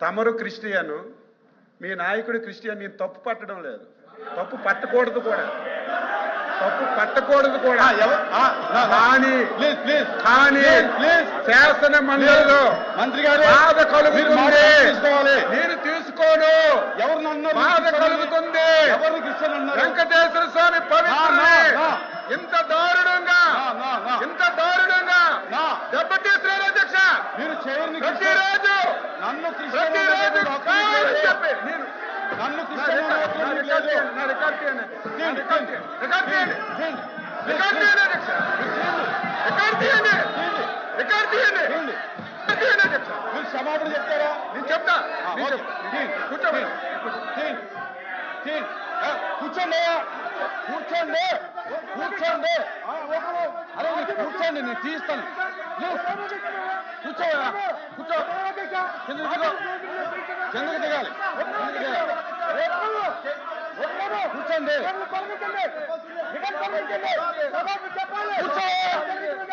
తమరు క్రిస్టియన్, మీ నాయకుడు క్రిస్టియన్. నేను తప్పు పట్టడం లేదు, తప్పు పట్టకూడదు కూడా, తప్పు పట్టకూడదు కూడా. కానీ శాసన మండలిలో మంత్రి గారు బాధ కలుగుతుంది, నేను తీసుకోను. బాధ కలుగుతుంది. వెంకటేశ్వర స్వామి పవిత్రుడే ఇంత దారుణంగా దెబ్బతీస్తున్నారు అధ్యక్ష. ప్రతిరోజు క్షమాపణ చెప్తారా? నేను చెప్తా. కూర్చోండి, కూర్చోండి, కూర్చోండి. అరే కూర్చోండి, నేను తీస్తాను. కూర్చో, కూర్చో. కిందకి దిగాలి. కూర్చోండి, కూర్చో.